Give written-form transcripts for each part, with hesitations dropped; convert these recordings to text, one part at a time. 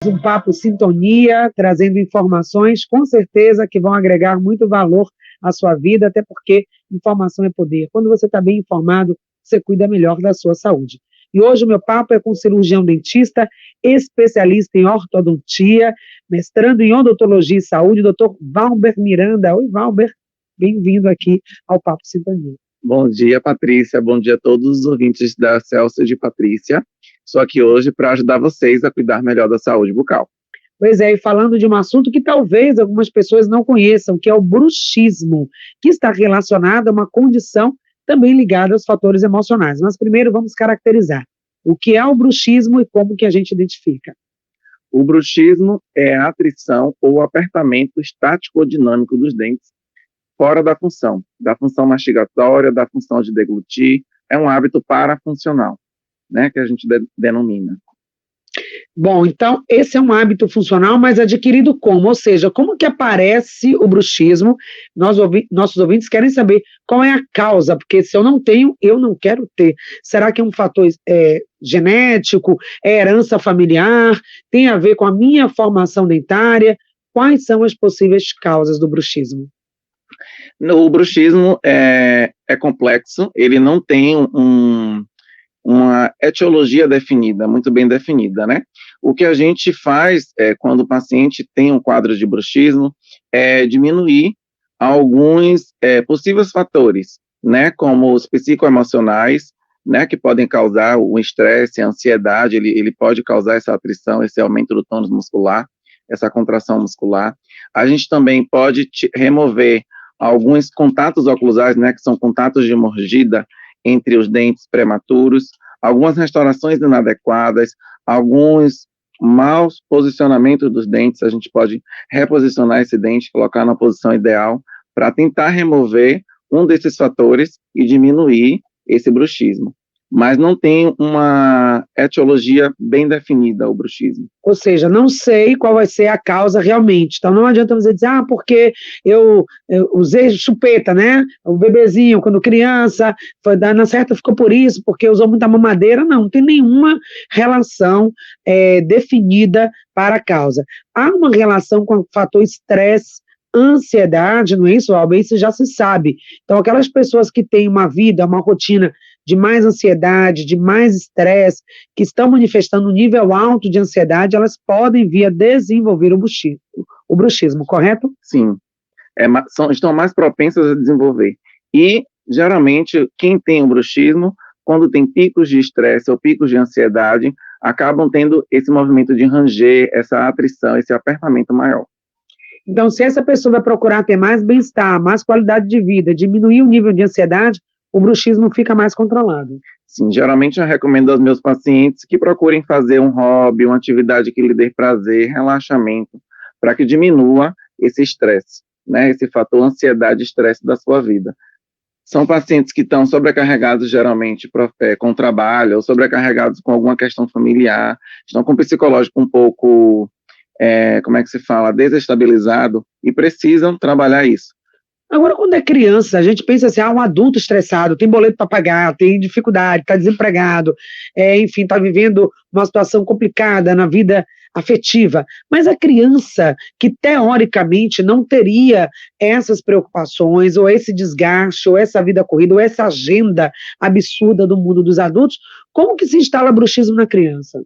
Um papo sintonia, trazendo informações, com certeza, que vão agregar muito valor à sua vida, até porque informação é poder. Quando você está bem informado, você cuida melhor da sua saúde. E hoje o meu papo é com o cirurgião dentista, especialista em ortodontia, mestrando em odontologia e saúde, doutor Valber Miranda. Oi, Valber, bem-vindo aqui ao Papo Sintonia. Bom dia, Patrícia. Bom dia a todos os ouvintes da Celso de Patrícia. Estou aqui hoje para ajudar vocês a cuidar melhor da saúde bucal. Pois é, e falando de um assunto que talvez algumas pessoas não conheçam, que é o bruxismo, que está relacionado a uma condição também ligada aos fatores emocionais. Mas primeiro vamos caracterizar o que é o bruxismo e como que a gente identifica. O bruxismo é a atrição ou apertamento estático-dinâmico dos dentes fora da função mastigatória, da função de deglutir. É um hábito parafuncional, né, que a gente denomina. Bom, então, esse é um hábito funcional, mas adquirido como? Ou seja, como que aparece o bruxismo? Nossos ouvintes querem saber qual é a causa, porque se eu não tenho, eu não quero ter. Será que é um fator genético, é herança familiar, tem a ver com a minha formação dentária? Quais são as possíveis causas do bruxismo? O bruxismo é complexo, ele não tem uma etiologia definida, muito bem definida, né? O que a gente faz quando o paciente tem um quadro de bruxismo é diminuir alguns possíveis fatores, né? Como os psicoemocionais, né? Que podem causar o estresse, a ansiedade, ele pode causar essa atrição, esse aumento do tônus muscular, essa contração muscular. A gente também pode remover alguns contatos oclusais, né? Que são contatos de mordida entre os dentes prematuros, algumas restaurações inadequadas, alguns maus posicionamentos dos dentes, a gente pode reposicionar esse dente, colocar na posição ideal, para tentar remover um desses fatores e diminuir esse bruxismo. Mas não tem uma etiologia bem definida, o bruxismo. Ou seja, não sei qual vai ser a causa realmente. Então, não adianta você dizer, porque eu usei chupeta, né? O bebezinho, quando criança, na certa ficou por isso, porque usou muita mamadeira. Não tem nenhuma relação definida para a causa. Há uma relação com o fator estresse, ansiedade, não é isso, Alba? Isso já se sabe. Então, aquelas pessoas que têm uma vida, uma rotina de mais ansiedade, de mais estresse, que estão manifestando um nível alto de ansiedade, elas podem vir a desenvolver o bruxismo, correto? Sim, estão mais propensas a desenvolver. E, geralmente, quem tem o bruxismo, quando tem picos de estresse ou picos de ansiedade, acabam tendo esse movimento de ranger, essa atrição, esse apertamento maior. Então, se essa pessoa vai procurar ter mais bem-estar, mais qualidade de vida, diminuir o nível de ansiedade, o bruxismo fica mais controlado. Sim, geralmente eu recomendo aos meus pacientes que procurem fazer um hobby, uma atividade que lhe dê prazer, relaxamento, para que diminua esse estresse, né, esse fator ansiedade e estresse da sua vida. São pacientes que estão sobrecarregados geralmente com trabalho, ou sobrecarregados com alguma questão familiar, estão com o psicológico um pouco, desestabilizado, e precisam trabalhar isso. Agora, quando é criança, a gente pensa assim, um adulto estressado, tem boleto para pagar, tem dificuldade, está desempregado, enfim, está vivendo uma situação complicada na vida afetiva, mas a criança que teoricamente não teria essas preocupações, ou esse desgaste, ou essa vida corrida, ou essa agenda absurda do mundo dos adultos, como que se instala bruxismo na criança?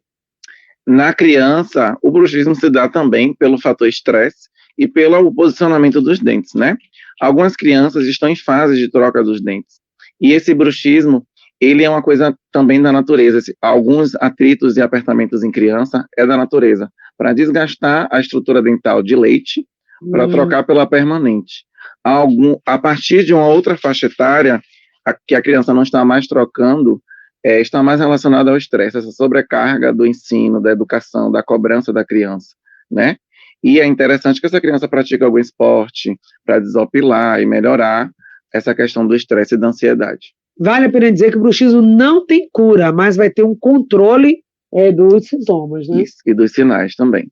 Na criança, o bruxismo se dá também pelo fator estresse e pelo posicionamento dos dentes, né? Algumas crianças estão em fase de troca dos dentes. E esse bruxismo, ele é uma coisa também da natureza. Alguns atritos e apertamentos em criança é da natureza, para desgastar a estrutura dental de leite, para trocar pela permanente. A partir de uma outra faixa etária, que a criança não está mais trocando, está mais relacionada ao estresse, essa sobrecarga do ensino, da educação, da cobrança da criança, né? E é interessante que essa criança pratique algum esporte para desopilar e melhorar essa questão do estresse e da ansiedade. Vale a pena dizer que o bruxismo não tem cura, mas vai ter um controle dos sintomas, né? Isso, e dos sinais também.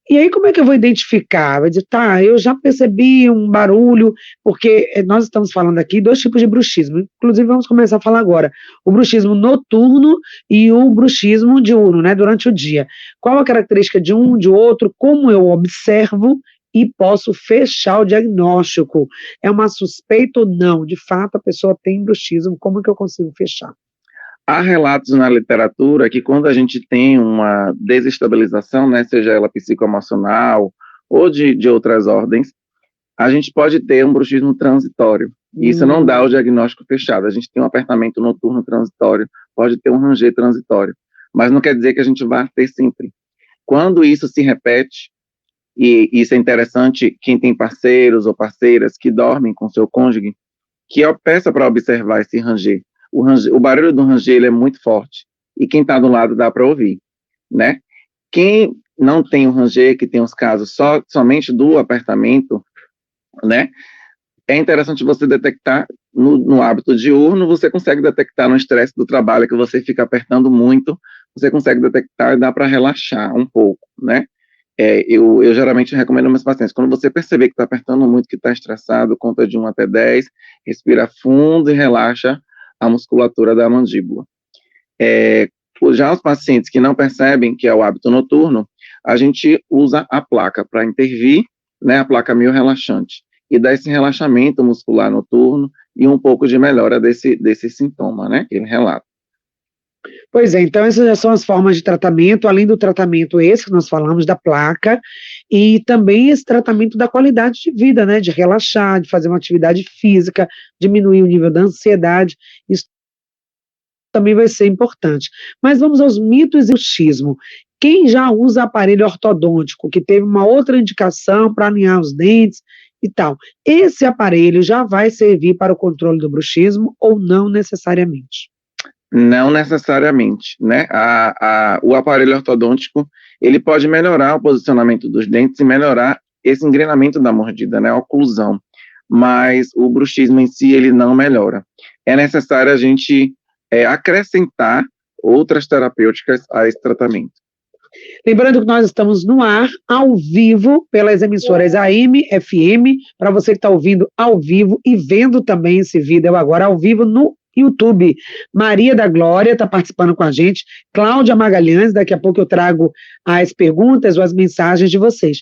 E aí, como é que eu vou identificar? Vai dizer, tá, eu já percebi um barulho, porque nós estamos falando aqui dois tipos de bruxismo. Inclusive, vamos começar a falar agora. O bruxismo noturno e o bruxismo diurno, né, durante o dia. Qual a característica de um, de outro, como eu observo e posso fechar o diagnóstico? É uma suspeita ou não? De fato, a pessoa tem bruxismo, como que eu consigo fechar? Há relatos na literatura que quando a gente tem uma desestabilização, né, seja ela psicoemocional ou de outras ordens, a gente pode ter um bruxismo transitório. Isso não dá o diagnóstico fechado. A gente tem um apertamento noturno transitório, pode ter um ranger transitório, mas não quer dizer que a gente vá ter sempre. Quando isso se repete, e isso é interessante, quem tem parceiros ou parceiras que dormem com seu cônjuge, que peça para observar esse ranger. O barulho do ranger ele é muito forte, e quem está do lado dá para ouvir, né? Quem não tem o ranger, que tem os casos somente do apertamento, né? É interessante você detectar no hábito diurno, você consegue detectar no estresse do trabalho, que você fica apertando muito, você consegue detectar e dá para relaxar um pouco, né? Eu geralmente recomendo aos meus pacientes, quando você perceber que está apertando muito, que está estressado, conta de 1 até 10, respira fundo e relaxa a musculatura da mandíbula. Já os pacientes que não percebem que é o hábito noturno, a gente usa a placa para intervir, né, a placa miorrelaxante, e dá esse relaxamento muscular noturno e um pouco de melhora desse sintoma, né, que ele relata. Pois é, então essas já são as formas de tratamento, além do tratamento esse que nós falamos, da placa, e também esse tratamento da qualidade de vida, né, de relaxar, de fazer uma atividade física, diminuir o nível da ansiedade, isso também vai ser importante. Mas vamos aos mitos e o xismo. Quem já usa aparelho ortodôntico, que teve uma outra indicação para alinhar os dentes e tal, esse aparelho já vai servir para o controle do bruxismo ou não necessariamente? Não necessariamente, né? O aparelho ortodôntico, ele pode melhorar o posicionamento dos dentes e melhorar esse engrenamento da mordida, né? A oclusão. Mas o bruxismo em si, ele não melhora. É necessário a gente acrescentar outras terapêuticas a esse tratamento. Lembrando que nós estamos no ar, ao vivo, pelas emissoras AM, FM, para você que está ouvindo ao vivo e vendo também esse vídeo agora ao vivo no YouTube. Maria da Glória está participando com a gente, Cláudia Magalhães, daqui a pouco eu trago as perguntas ou as mensagens de vocês.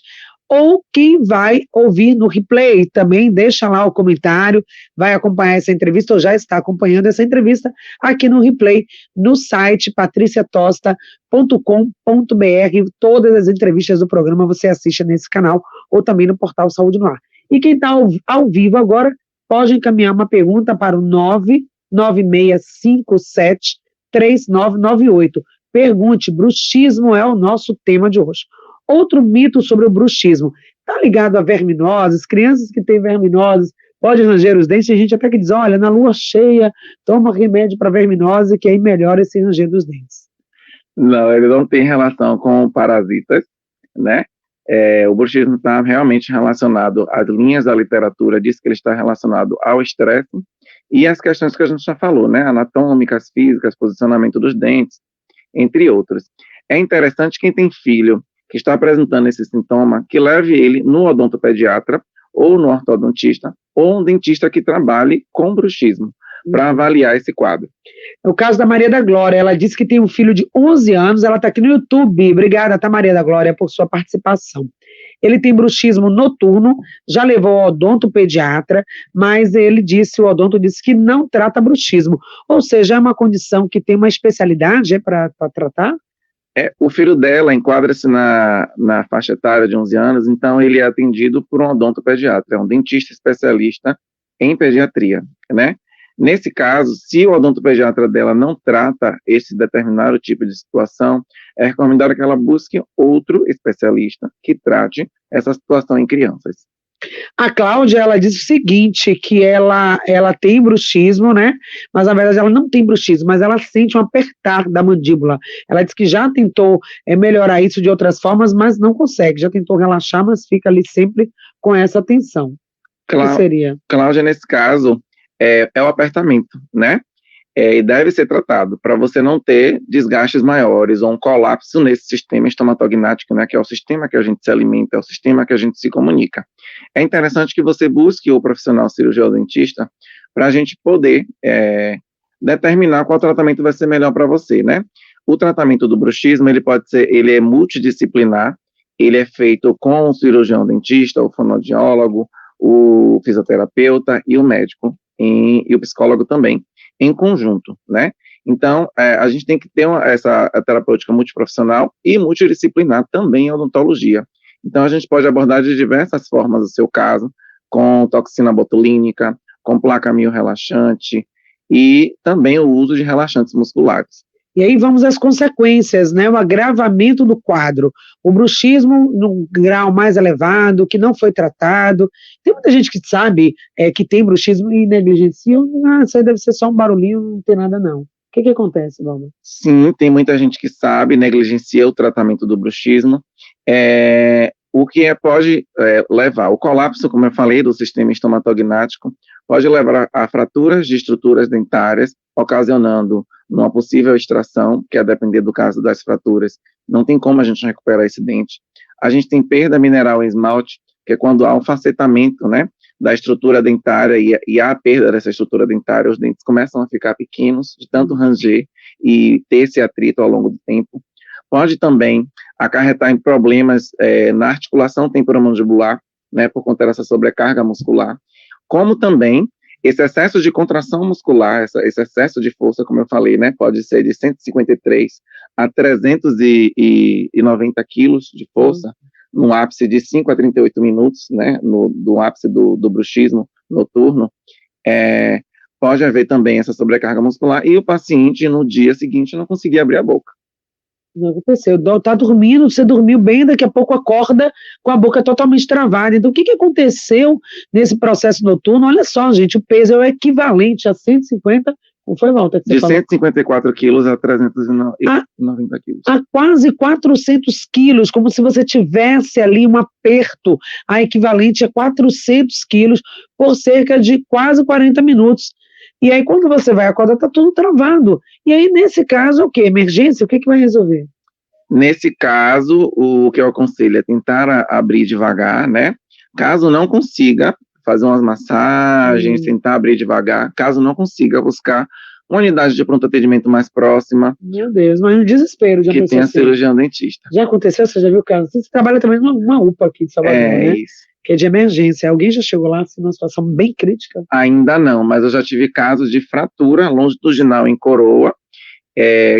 Ou quem vai ouvir no replay também, deixa lá o comentário, vai acompanhar essa entrevista, ou já está acompanhando essa entrevista aqui no replay, no site patriciatosta.com.br. Todas as entrevistas do programa você assiste nesse canal, ou também no portal Saúde no Ar. E quem está ao vivo agora, pode encaminhar uma pergunta para o 996573998. Pergunte, bruxismo é o nosso tema de hoje. Outro mito sobre o bruxismo, está ligado a verminoses, crianças que têm verminoses, podem ranger os dentes, tem gente até que diz, olha, na lua cheia, toma remédio para verminose, que aí melhora esse ranger dos dentes. Não, ele não tem relação com parasitas, né? O bruxismo está realmente relacionado, as linhas da literatura diz que ele está relacionado ao estresse e as questões que a gente já falou, né? Anatômicas, físicas, posicionamento dos dentes, entre outros. É interessante quem tem filho que está apresentando esse sintoma, que leve ele no odontopediatra, ou no ortodontista, ou um dentista que trabalhe com bruxismo, para avaliar esse quadro. É o caso da Maria da Glória, ela disse que tem um filho de 11 anos, ela está aqui no YouTube, obrigada, tá, Maria da Glória, por sua participação. Ele tem bruxismo noturno, já levou ao odontopediatra, mas o odonto disse que não trata bruxismo, ou seja, é uma condição que tem uma especialidade para tratar? O filho dela enquadra-se na faixa etária de 11 anos, então ele é atendido por um odontopediatra, é um dentista especialista em pediatria, né? Nesse caso, se o odontopediatra dela não trata esse determinado tipo de situação, é recomendado que ela busque outro especialista que trate essa situação em crianças. A Cláudia, ela diz o seguinte, que ela tem bruxismo, né, mas na verdade ela não tem bruxismo, mas ela sente um apertar da mandíbula. Ela diz que já tentou melhorar isso de outras formas, mas não consegue, já tentou relaxar, mas fica ali sempre com essa tensão. O que seria? Cláudia, nesse caso, é o apertamento, né? e deve ser tratado para você não ter desgastes maiores ou um colapso nesse sistema estomatognático, né, que é o sistema que a gente se alimenta, é o sistema que a gente se comunica. É interessante que você busque o profissional cirurgião dentista para a gente poder determinar qual tratamento vai ser melhor para você, né? O tratamento do bruxismo, ele é multidisciplinar, ele é feito com o cirurgião dentista, o fonoaudiólogo, o fisioterapeuta e o médico, e o psicólogo também, em conjunto, né? Então, a gente tem que ter essa terapêutica multiprofissional e multidisciplinar também a odontologia. Então, a gente pode abordar de diversas formas o seu caso, com toxina botulínica, com placa mio-relaxante e também o uso de relaxantes musculares. E aí vamos às consequências, né? O agravamento do quadro, o bruxismo num grau mais elevado, que não foi tratado. Tem muita gente que sabe que tem bruxismo e negligencia. Isso aí deve ser só um barulhinho, não tem nada não. O que acontece, Valmir? Sim, tem muita gente que sabe, negligencia o tratamento do bruxismo. O que pode levar ao colapso, como eu falei, do sistema estomatognático, pode levar a fraturas de estruturas dentárias, ocasionando uma possível extração, que a depender do caso das fraturas, não tem como a gente recuperar esse dente. A gente tem perda mineral em esmalte, que é quando há um facetamento, né, da estrutura dentária e há a perda dessa estrutura dentária, os dentes começam a ficar pequenos, de tanto ranger e ter esse atrito ao longo do tempo. Pode também acarretar em problemas na articulação temporomandibular, né, por conta dessa sobrecarga muscular, como também esse excesso de contração muscular, esse excesso de força, como eu falei, né, pode ser de 153 a 390 quilos de força, num ápice de 5 a 38 minutos, né, do ápice do bruxismo noturno, pode haver também essa sobrecarga muscular, e o paciente, no dia seguinte, não conseguir abrir a boca. Não aconteceu, tá dormindo, você dormiu bem, daqui a pouco acorda com a boca totalmente travada. Então, o que aconteceu nesse processo noturno? Olha só, gente, o peso é o equivalente a 150, não foi, Walter, que você falou? De 154 quilos a 390 quilos. A quase 400 quilos, como se você tivesse ali um aperto, a equivalente a 400 quilos por cerca de quase 40 minutos. E aí, quando você vai acordar, está tudo travado. E aí, nesse caso, o quê? Emergência? O que vai resolver? Nesse caso, o que eu aconselho é tentar abrir devagar, né? Caso não consiga, fazer umas massagens, tentar abrir devagar. Caso não consiga, buscar uma unidade de pronto atendimento mais próxima. Meu Deus, mas no desespero. Já que tenha cirurgião dentista. Já aconteceu? Você já viu o caso? Você trabalha também numa UPA aqui de Salvador, né? Isso. Que é de emergência. Alguém já chegou lá assim, numa situação bem crítica? Ainda não, mas eu já tive casos de fratura longitudinal em coroa,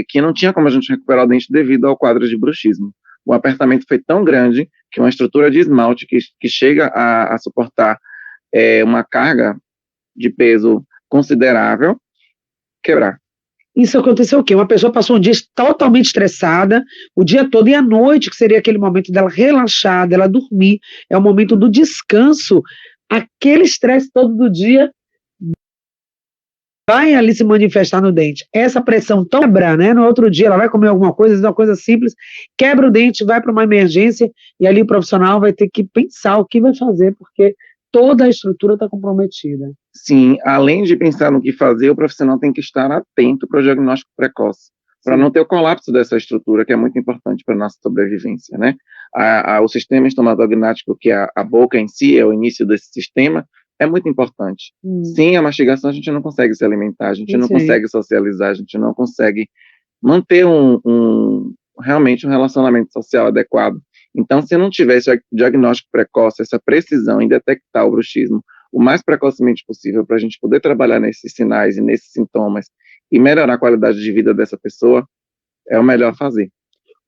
que não tinha como a gente recuperar o dente devido ao quadro de bruxismo. O apertamento foi tão grande que uma estrutura de esmalte que chega a suportar uma carga de peso considerável, quebrar. Isso aconteceu o quê? Uma pessoa passou um dia totalmente estressada, o dia todo, e à noite, que seria aquele momento dela relaxar, dela dormir, é o momento do descanso, aquele estresse todo do dia vai ali se manifestar no dente. Essa pressão tão quebra, né? No outro dia ela vai comer alguma coisa, uma coisa simples, quebra o dente, vai para uma emergência, e ali o profissional vai ter que pensar o que vai fazer, porque toda a estrutura está comprometida. Sim, além de pensar no que fazer, o profissional tem que estar atento para o diagnóstico precoce, para não ter o colapso dessa estrutura, que é muito importante para a nossa sobrevivência, né? O sistema estomatognático, que é a boca em si, é o início desse sistema, é muito importante. Sem a mastigação, a gente não consegue se alimentar, a gente não consegue socializar, a gente não consegue manter realmente um relacionamento social adequado. Então, se não tiver esse diagnóstico precoce, essa precisão em detectar o bruxismo o mais precocemente possível, para a gente poder trabalhar nesses sinais e nesses sintomas e melhorar a qualidade de vida dessa pessoa, é o melhor fazer.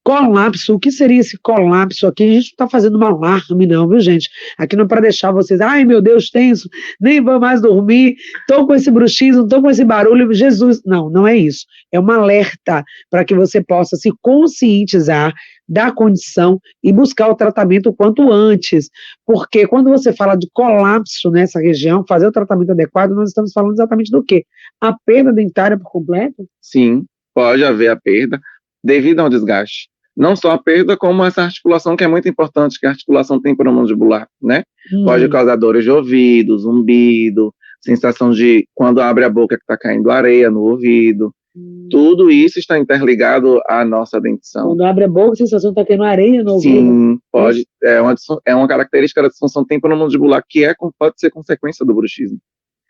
Colapso, o que seria esse colapso aqui? A gente não está fazendo um alarme não, viu, gente? Aqui não é para deixar vocês, ai meu Deus, tenso, nem vou mais dormir, estou com esse bruxismo, estou com esse barulho, Jesus, não é isso, é um alerta para que você possa se conscientizar da condição e buscar o tratamento o quanto antes, porque quando você fala de colapso nessa região, fazer o tratamento adequado, nós estamos falando exatamente do quê? A perda dentária por completo? Sim, pode haver a perda devido ao desgaste. Não só a perda, como essa articulação que é muito importante, que é a articulação temporomandibular, né? Pode causar dores de ouvido, zumbido, sensação de quando abre a boca que está caindo areia no ouvido. Tudo isso está interligado à nossa dentição. Quando abre a boca, a sensação está caindo areia no ouvido. Sim, pode. É uma característica da disfunção temporomandibular que pode ser consequência do bruxismo.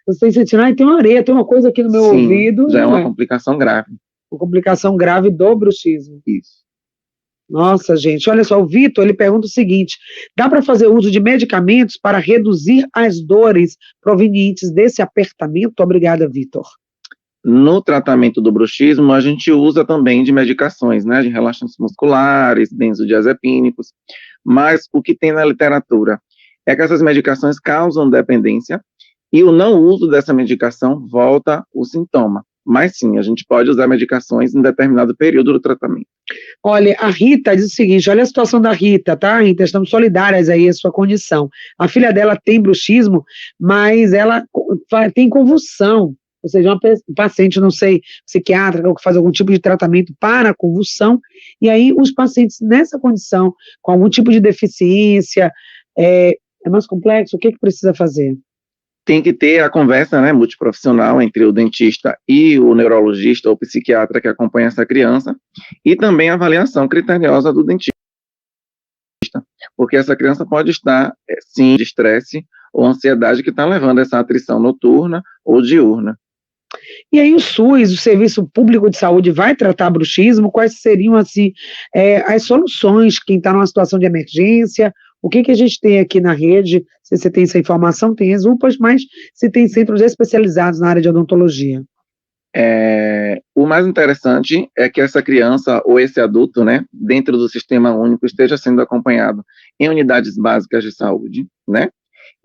Você está sentindo, tem uma areia, tem uma coisa aqui no meu ouvido. Já é uma complicação grave. Uma complicação grave do bruxismo. Isso. Nossa, gente, olha só, o Vitor, ele pergunta o seguinte: dá para fazer uso de medicamentos para reduzir as dores provenientes desse apertamento? Obrigada, Vitor. No tratamento do bruxismo, a gente usa também de medicações, né, de relaxantes musculares, benzodiazepínicos, mas o que tem na literatura é que essas medicações causam dependência e o não uso dessa medicação volta o sintoma. Mas sim, a gente pode usar medicações em determinado período do tratamento. Olha, a Rita diz o seguinte, olha a situação da Rita, tá, Rita? Estamos solidárias aí à sua condição. A filha dela tem bruxismo, mas ela tem convulsão, ou seja, uma paciente, não sei, psiquiatra, ou que faz algum tipo de tratamento para a convulsão, e aí os pacientes nessa condição, com algum tipo de deficiência, é mais complexo, o que precisa fazer? Tem que ter a conversa, né, multiprofissional entre o dentista e o neurologista ou psiquiatra que acompanha essa criança, e também a avaliação criteriosa do dentista, porque essa criança pode estar, sim, de estresse ou ansiedade que está levando essa atrição noturna ou diurna. E aí o SUS, o Serviço Público de Saúde, vai tratar bruxismo? Quais seriam, assim, as soluções, quem está numa situação de emergência? O que a gente tem aqui na rede? Se você tem essa informação, tem as UPAs, mas se tem centros especializados na área de odontologia. O mais interessante é que essa criança ou esse adulto, né, dentro do sistema único, esteja sendo acompanhado em unidades básicas de saúde, né?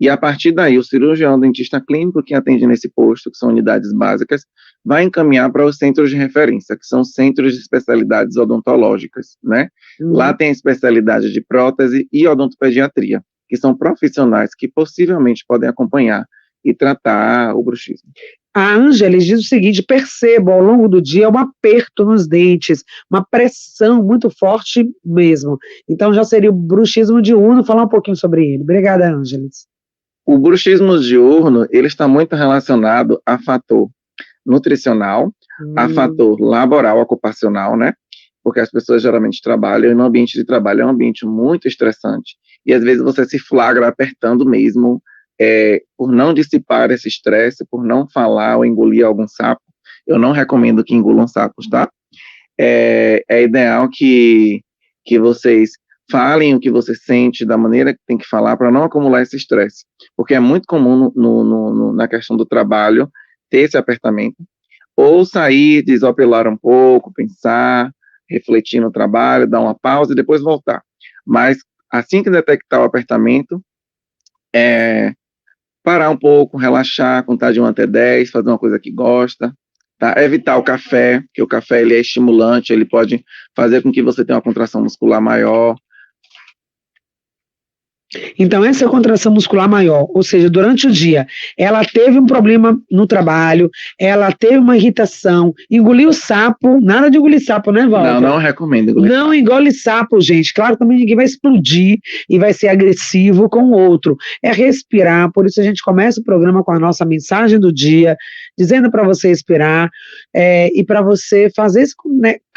E a partir daí, o cirurgião dentista clínico que atende nesse posto, que são unidades básicas, vai encaminhar para os centros de referência, que são centros de especialidades odontológicas, né? Lá tem a especialidade de prótese e odontopediatria, que são profissionais que possivelmente podem acompanhar e tratar o bruxismo. A Ângeles diz o seguinte: percebo ao longo do dia um aperto nos dentes, uma pressão muito forte mesmo. Então já seria o bruxismo diurno, falar um pouquinho sobre ele. Obrigada, Ângeles. O bruxismo diurno, ele está muito relacionado a fator nutricional, a fator laboral, ocupacional, né? Porque as pessoas geralmente trabalham e no ambiente de trabalho é um ambiente muito estressante. E às vezes você se flagra apertando mesmo, por não dissipar esse estresse, por não falar ou engolir algum sapo. Eu não recomendo que engulam sapos, tá? É ideal que vocês falem o que você sente da maneira que tem que falar para não acumular esse estresse, porque é muito comum na questão do trabalho ter esse apertamento, ou sair, desopilar um pouco, pensar, refletir no trabalho, dar uma pausa e depois voltar. Mas assim que detectar o apertamento, parar um pouco, relaxar, contar de 1 até 10, fazer uma coisa que gosta, tá? Evitar o café, porque o café ele é estimulante, ele pode fazer com que você tenha uma contração muscular maior. Então, essa contração muscular maior, ou seja, durante o dia, ela teve um problema no trabalho, ela teve uma irritação, engoliu sapo, nada de engolir sapo, né, Walter? Não recomendo engolir sapo. Não engole sapo, gente. Claro, também ninguém vai explodir e vai ser agressivo com o outro. É respirar, por isso a gente começa o programa com a nossa mensagem do dia, dizendo para você respirar e para você fazer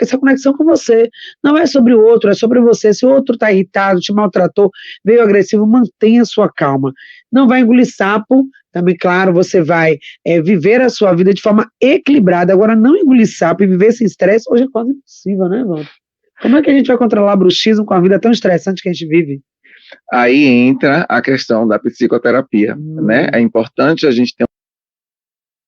essa conexão com você. Não é sobre o outro, é sobre você. Se o outro está irritado, te maltratou, veio agressivo, mantenha a sua calma. Não vai engolir sapo, também, claro, você vai viver a sua vida de forma equilibrada. Agora, não engolir sapo e viver sem estresse, hoje é quase impossível, né, Walter? Como é que a gente vai controlar bruxismo com a vida tão estressante que a gente vive? Aí entra a questão da psicoterapia, né? É importante a gente ter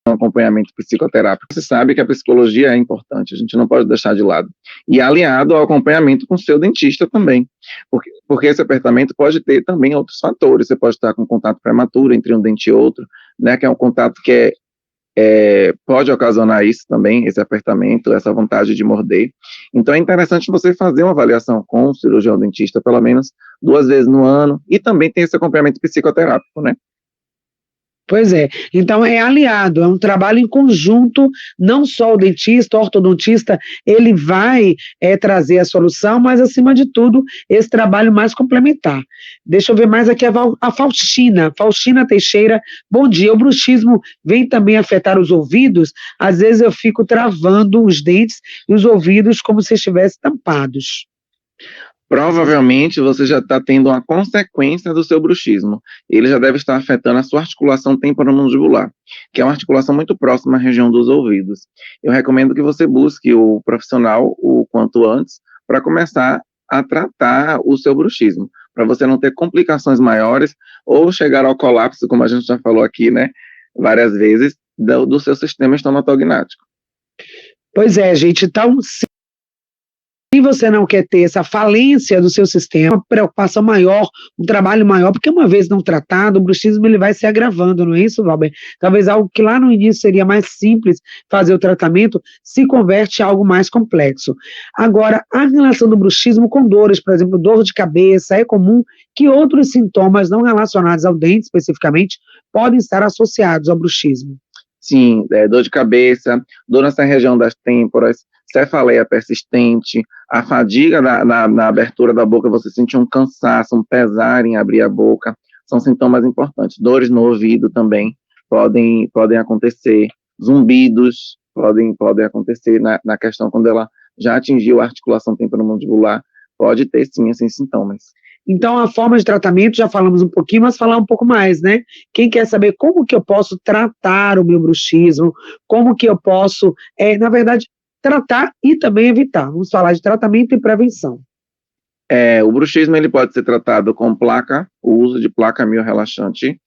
um acompanhamento psicoterápico. Você sabe que a psicologia é importante, a gente não pode deixar de lado. E aliado ao acompanhamento com o seu dentista também, porque esse apertamento pode ter também outros fatores. Você pode estar com contato prematuro entre um dente e outro, né, que é um contato que pode ocasionar isso também, esse apertamento, essa vontade de morder. Então é interessante você fazer uma avaliação com o cirurgião dentista, pelo menos 2 vezes no ano, e também tem esse acompanhamento psicoterápico, né? Pois é, então é aliado, é um trabalho em conjunto, não só o dentista, o ortodontista, ele vai trazer a solução, mas acima de tudo, esse trabalho mais complementar. Deixa eu ver mais aqui a Faustina Teixeira, bom dia, o bruxismo vem também afetar os ouvidos, às vezes eu fico travando os dentes e os ouvidos como se estivessem tampados. Provavelmente você já está tendo uma consequência do seu bruxismo. Ele já deve estar afetando a sua articulação temporomandibular, que é uma articulação muito próxima à região dos ouvidos. Eu recomendo que você busque o profissional o quanto antes para começar a tratar o seu bruxismo, para você não ter complicações maiores ou chegar ao colapso, como a gente já falou aqui, né, várias vezes, do seu sistema estomatognático. Pois é, gente, então, se você não quer ter essa falência do seu sistema, uma preocupação maior, um trabalho maior, porque uma vez não tratado, o bruxismo ele vai se agravando, não é isso, Valber? Talvez algo que lá no início seria mais simples fazer o tratamento, se converte em algo mais complexo. Agora, a relação do bruxismo com dores, por exemplo, dor de cabeça, é comum que outros sintomas não relacionados ao dente, especificamente, podem estar associados ao bruxismo. Sim, dor de cabeça, dor nessa região das têmporas, cefaleia persistente, a fadiga na abertura da boca, você sentir um cansaço, um pesar em abrir a boca, são sintomas importantes. Dores no ouvido também podem acontecer, zumbidos podem acontecer na questão quando ela já atingiu a articulação temporomandibular, pode ter sim esses sintomas. Então, a forma de tratamento, já falamos um pouquinho, mas falar um pouco mais, né? Quem quer saber como que eu posso tratar o meu bruxismo, como que eu posso, na verdade, tratar e também evitar. Vamos falar de tratamento e prevenção. O bruxismo ele pode ser tratado com placa, o uso de placa miorrelaxante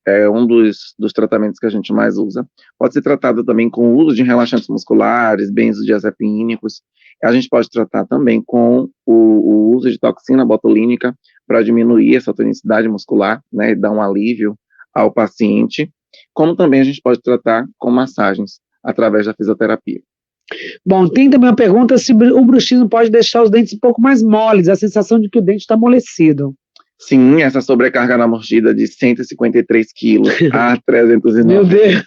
é um dos tratamentos que a gente mais usa. Pode ser tratado também com o uso de relaxantes musculares, benzodiazepínicos. A gente pode tratar também com o uso de toxina botulínica para diminuir essa tonicidade muscular, né, e dar um alívio ao paciente. Como também a gente pode tratar com massagens através da fisioterapia. Bom, tem também uma pergunta se o bruxismo pode deixar os dentes um pouco mais moles, a sensação de que o dente está amolecido. Sim, essa sobrecarga na mordida de 153 quilos a 390. Meu Deus.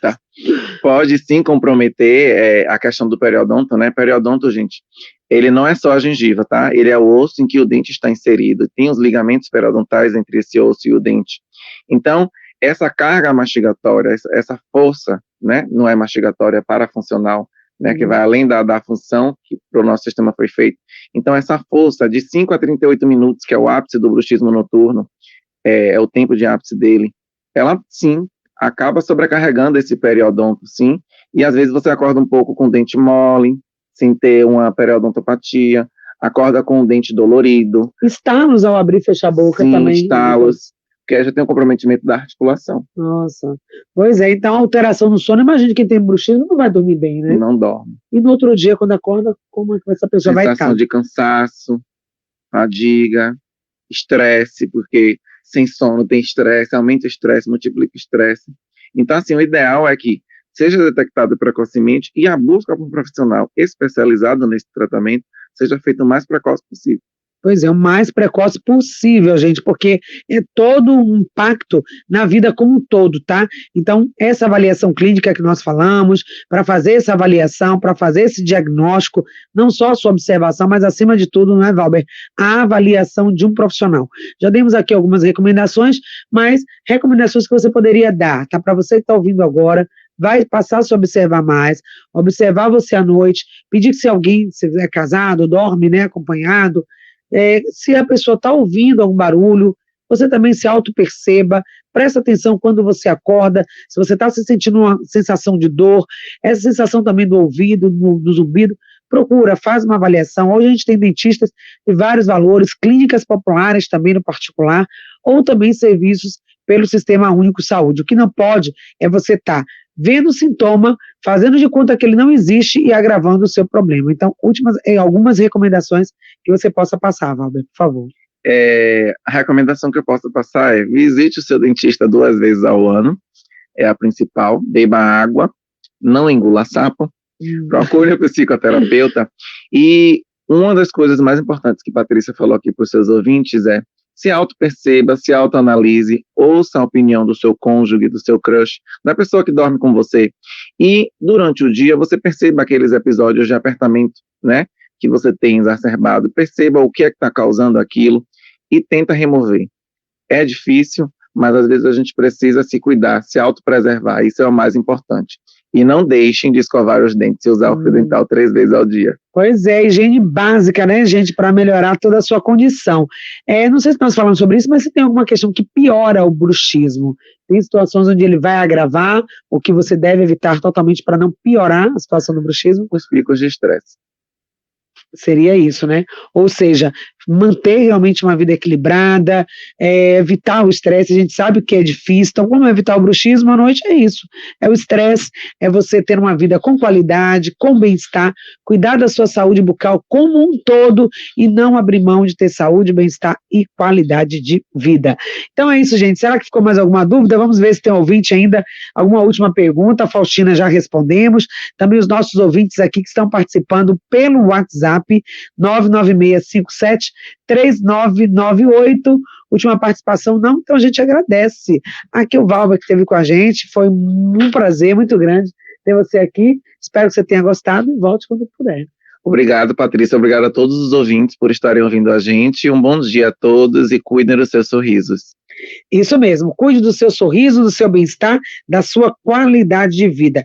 Pode sim comprometer a questão do periodonto, né? Periodonto, gente, ele não é só a gengiva, tá? Ele é o osso em que o dente está inserido, tem os ligamentos periodontais entre esse osso e o dente. Então, essa carga mastigatória, essa força, né? Não é mastigatória, é parafuncional, né, que vai além da função que para o nosso sistema foi feito. Então, essa força de 5 a 38 minutos, que é o ápice do bruxismo noturno, é o tempo de ápice dele, ela, sim, acaba sobrecarregando esse periodonto, sim, e às vezes você acorda um pouco com o dente mole, sem ter uma periodontopatia, acorda com o dente dolorido. Estalos ao abrir e fechar a boca sim, também. Estalos, porque já tem um comprometimento da articulação. Nossa, pois é, então a alteração no sono, imagina quem tem bruxismo não vai dormir bem, né? Não dorme. E no outro dia, quando acorda, como é que essa pessoa vai estar? Sensação de cansaço, fadiga, estresse, porque sem sono tem estresse, aumenta o estresse, multiplica o estresse. Então, assim, o ideal é que seja detectado precocemente e a busca por um profissional especializado nesse tratamento seja feita o mais precoce possível. Pois é, o mais precoce possível, gente, porque é todo um impacto na vida como um todo, tá? Então, essa avaliação clínica que nós falamos, para fazer essa avaliação, para fazer esse diagnóstico, não só a sua observação, mas acima de tudo, não é, Valber? A avaliação de um profissional. Já demos aqui algumas recomendações, mas recomendações que você poderia dar, tá? Para você que está ouvindo agora, vai passar a se observar mais, observar você à noite, pedir que se alguém, se é casado, dorme, né, acompanhado, se a pessoa está ouvindo algum barulho, você também se auto-perceba, presta atenção quando você acorda, se você está se sentindo uma sensação de dor, essa sensação também do ouvido, do zumbido, procura, faz uma avaliação. Hoje a gente tem dentistas de vários valores, clínicas populares também no particular, ou também serviços pelo Sistema Único de Saúde. O que não pode é você estar vendo o sintoma, fazendo de conta que ele não existe e agravando o seu problema. Então, algumas recomendações que você possa passar, Valber, por favor. A recomendação que eu posso passar é: visite o seu dentista 2 vezes ao ano, é a principal, beba água, não engula sapo, procure o psicoterapeuta, e uma das coisas mais importantes que Patrícia falou aqui para os seus ouvintes é: se auto-perceba, se autoanalise, ouça a opinião do seu cônjuge, do seu crush, da pessoa que dorme com você, e durante o dia você perceba aqueles episódios de apertamento, né, que você tem exacerbado, perceba o que é que está causando aquilo e tenta remover. É difícil, mas às vezes a gente precisa se cuidar, se autopreservar, isso é o mais importante. E não deixem de escovar os dentes e usar o fio dental 3 vezes ao dia. Pois é, higiene básica, né, gente, para melhorar toda a sua condição. Não sei se nós falamos sobre isso, mas se tem alguma questão que piora o bruxismo, tem situações onde ele vai agravar, o que você deve evitar totalmente para não piorar a situação do bruxismo? Os picos de estresse. Seria isso, né? Ou seja, manter realmente uma vida equilibrada, evitar o estresse, a gente sabe que é difícil, então como evitar o bruxismo à noite é isso, é o estresse, é você ter uma vida com qualidade, com bem-estar, cuidar da sua saúde bucal como um todo e não abrir mão de ter saúde, bem-estar e qualidade de vida. Então é isso, gente, será que ficou mais alguma dúvida? Vamos ver se tem ouvinte ainda, alguma última pergunta, a Faustina já respondemos, também os nossos ouvintes aqui que estão participando pelo WhatsApp, 99657-3998, última participação não, então a gente agradece. Aqui o Valber que esteve com a gente, foi um prazer muito grande ter você aqui, espero que você tenha gostado e volte quando puder. Obrigado, Patrícia, obrigado a todos os ouvintes por estarem ouvindo a gente, um bom dia a todos e cuidem dos seus sorrisos. Isso mesmo, cuide do seu sorriso, do seu bem-estar, da sua qualidade de vida.